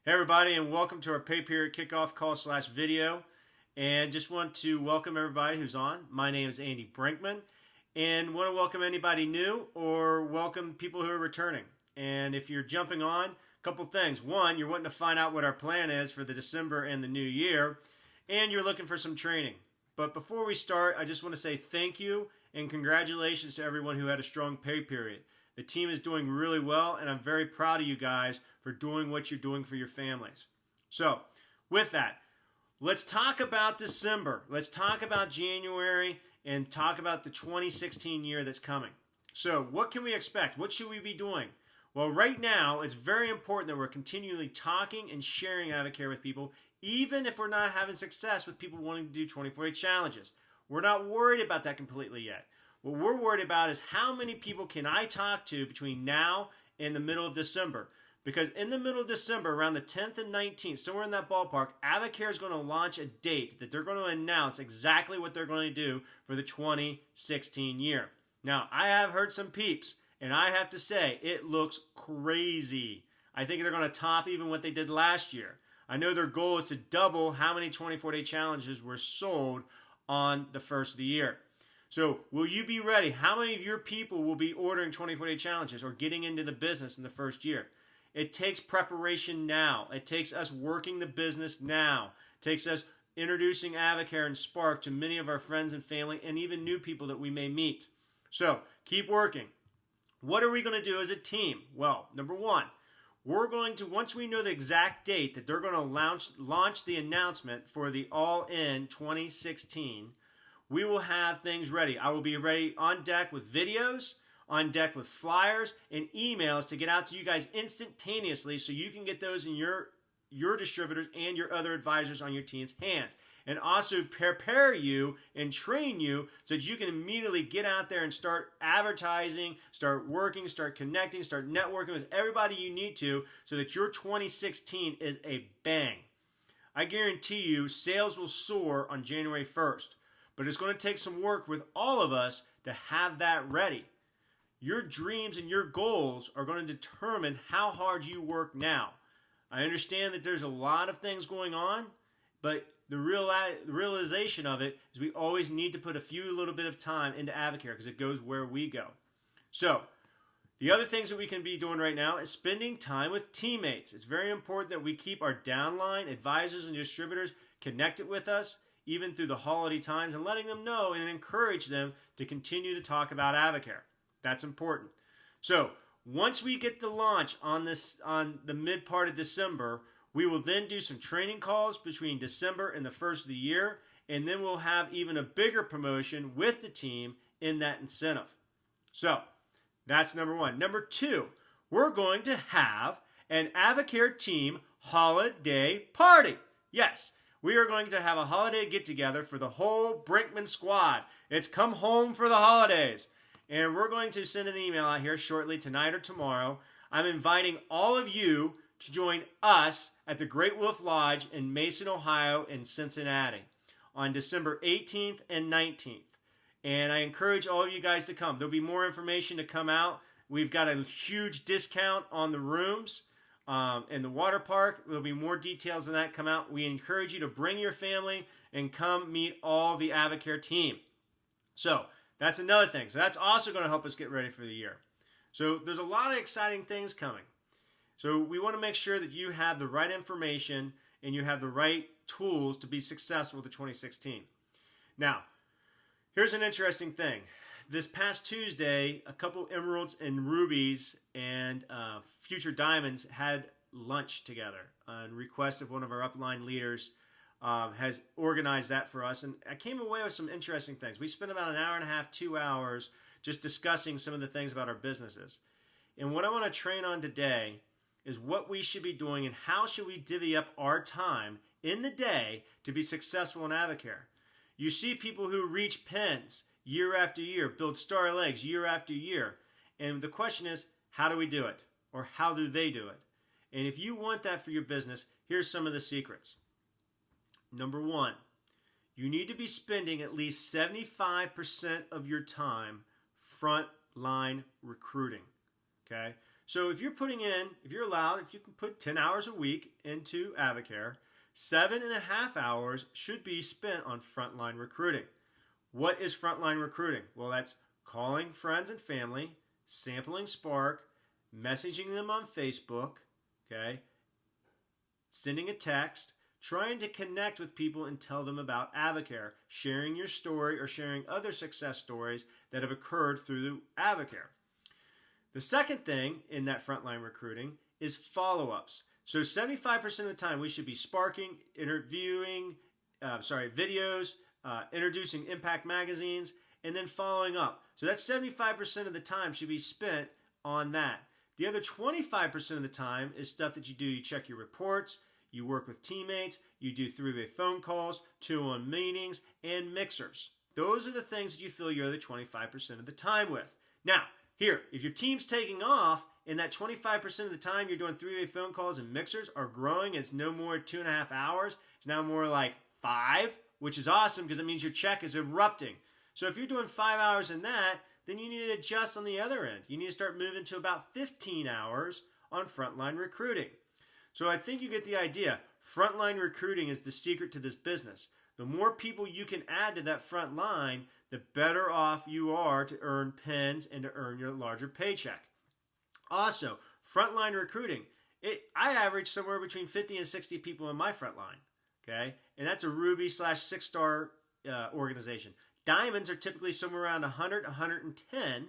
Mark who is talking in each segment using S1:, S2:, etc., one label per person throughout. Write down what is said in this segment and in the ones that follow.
S1: Hey everybody, and welcome to our pay period kickoff call / video. And just want to welcome everybody who's on. My name is Andy Brinkman, and want to welcome anybody new or welcome people who are returning. And if you're jumping on, a couple things. One, you're wanting to find out what our plan is for the December and the new year, and you're looking for some training. But before we start, I just want to say thank you and congratulations to everyone who had a strong pay period. The team is doing really well, and I'm very proud of you guys for doing what you're doing for your families. So, with that, let's talk about December. Let's talk about January and talk about the 2016 year that's coming. So, what can we expect? What should we be doing? Well, right now, it's very important that we're continually talking and sharing AvaCare with people, even if we're not having success with people wanting to do 24-day challenges. We're not worried about that completely yet. What we're worried about is how many people can I talk to between now and the middle of December. Because in the middle of December, around the 10th and 19th, somewhere in that ballpark, AvaCare is going to launch a date that they're going to announce exactly what they're going to do for the 2016 year. Now, I have heard some peeps, and I have to say, it looks crazy. I think they're going to top even what they did last year. I know their goal is to double how many 24-day challenges were sold on the first of the year. So, will you be ready? How many of your people will be ordering 24-day challenges or getting into the business in the first year? It takes preparation now. It takes us working the business now. It takes us introducing AvaCare and Spark to many of our friends and family and even new people that we may meet. So, keep working. What are we going to do as a team? Well, number one, we're going to, once we know the exact date that they're going to launch the announcement for the All-In 2016, we will have things ready. I will be ready on deck with videos, on deck with flyers, and emails to get out to you guys instantaneously so you can get those in your distributors and your other advisors on your team's hands. And also prepare you and train you so that you can immediately get out there and start advertising, start working, start connecting, start networking with everybody you need to so that your 2016 is a bang. I guarantee you sales will soar on January 1st. But it's going to take some work with all of us to have that ready. Your dreams and your goals are going to determine how hard you work now. I understand that there's a lot of things going on, but the realization of it is we always need to put a few little bit of time into AvaCare because it goes where we go. So, the other things that we can be doing right now is spending time with teammates. It's very important that we keep our downline advisors and distributors connected with us even through the holiday times, and letting them know and encourage them to continue to talk about AvaCare. That's important. So once we get the launch on the mid part of December, we will then do some training calls between December and the first of the year, and then we'll have even a bigger promotion with the team in that incentive. So that's number one. Number two, we're going to have an AvaCare team holiday party. Yes. We are going to have a holiday get-together for the whole Brinkman squad. It's come home for the holidays. And we're going to send an email out here shortly, tonight or tomorrow. I'm inviting all of you to join us at the Great Wolf Lodge in Mason, Ohio, and Cincinnati on December 18th and 19th. And I encourage all of you guys to come. There'll be more information to come out. We've got a huge discount on the rooms. In the water park, there'll be more details on that come out. We encourage you to bring your family and come meet all the AvaCare team. So that's another thing. So that's also going to help us get ready for the year. So there's a lot of exciting things coming. So we want to make sure that you have the right information and you have the right tools to be successful with 2016. Now, here's an interesting thing. This past Tuesday, a couple Emeralds and Rubies and Future Diamonds had lunch together on request of one of our upline leaders. Has organized that for us, and I came away with some interesting things. We spent about an hour and a half, 2 hours, just discussing some of the things about our businesses. And what I want to train on today is what we should be doing and how should we divvy up our time in the day to be successful in AvaCare. You see people who reach pins year after year, build star legs year after year. And the question is, how do we do it? Or how do they do it? And if you want that for your business, here's some of the secrets. Number one, you need to be spending at least 75% of your time frontline recruiting. Okay? So if you're allowed, if you can put 10 hours a week into Avocare, 7.5 hours should be spent on frontline recruiting. What is frontline recruiting? Well, that's calling friends and family, sampling Spark, messaging them on Facebook, okay, sending a text, trying to connect with people and tell them about Avocare, sharing your story or sharing other success stories that have occurred through Avocare. The second thing in that frontline recruiting is follow-ups. So 75% of the time we should be sparking, interviewing, videos, introducing impact magazines, and then following up. So that's 75% of the time should be spent on that. The other 25% of the time is stuff that you do. You check your reports, you work with teammates, you do three-way phone calls, 2-on-1 meetings, and mixers. Those are the things that you fill your other 25% of the time with. Now, here, if your team's taking off and that 25% of the time you're doing three-way phone calls and mixers are growing, it's no more 2.5 hours, it's now more like 5, which is awesome because it means your check is erupting. So if you're doing 5 hours in that, then you need to adjust on the other end. You need to start moving to about 15 hours on frontline recruiting. So I think you get the idea. Frontline recruiting is the secret to this business. The more people you can add to that front line, the better off you are to earn pins and to earn your larger paycheck. Also, frontline recruiting. I average somewhere between 50 and 60 people in my front line. Okay? And that's a Ruby/6-star organization. Diamonds are typically somewhere around 100, 110.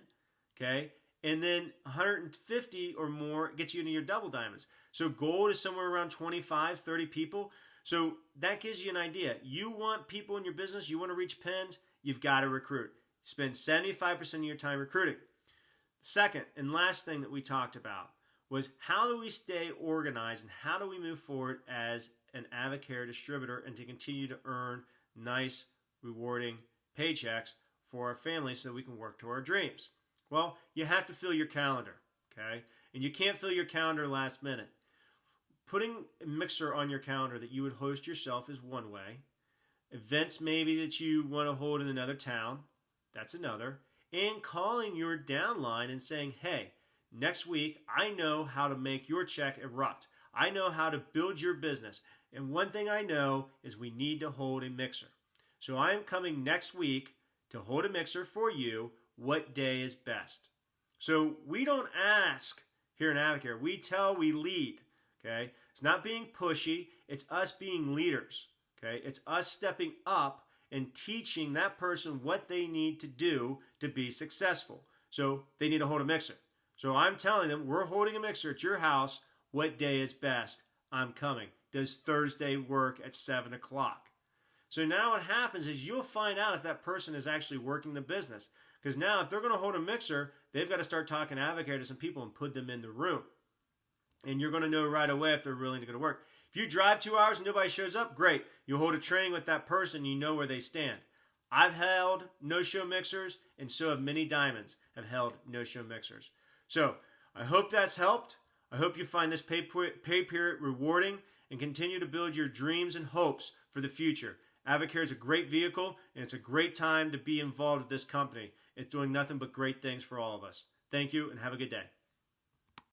S1: Okay? And then 150 or more gets you into your double diamonds. So gold is somewhere around 25, 30 people. So that gives you an idea. You want people in your business, you want to reach pins, you've got to recruit. Spend 75% of your time recruiting. Second and last thing that we talked about was how do we stay organized and how do we move forward as an Avocare distributor and to continue to earn nice, rewarding paychecks for our families so that we can work to our dreams. Well, you have to fill your calendar, okay? And you can't fill your calendar last minute. Putting a mixer on your calendar that you would host yourself is one way. Events maybe that you want to hold in another town, that's another. And calling your downline and saying, hey, next week I know how to make your check erupt. I know how to build your business. And one thing I know is we need to hold a mixer. So I am coming next week to hold a mixer for you. What day is best? So we don't ask here in Avocare. We tell, we lead. Okay? It's not being pushy. It's us being leaders. Okay? It's us stepping up and teaching that person what they need to do to be successful. So they need to hold a mixer. So I'm telling them, we're holding a mixer at your house. What day is best? I'm coming. Does Thursday work at 7 o'clock? So now what happens is you'll find out if that person is actually working the business. Because now if they're going to hold a mixer, they've got to start talking Avocare to some people and put them in the room. And you're going to know right away if they're really going to work. If you drive 2 hours and nobody shows up, great. You hold a training with that person, you know where they stand. I've held no-show mixers, and so have many diamonds have held no-show mixers. So I hope that's helped. I hope you find this pay period rewarding and continue to build your dreams and hopes for the future. Avocare is a great vehicle, and it's a great time to be involved with this company. It's doing nothing but great things for all of us. Thank you, and have a good day.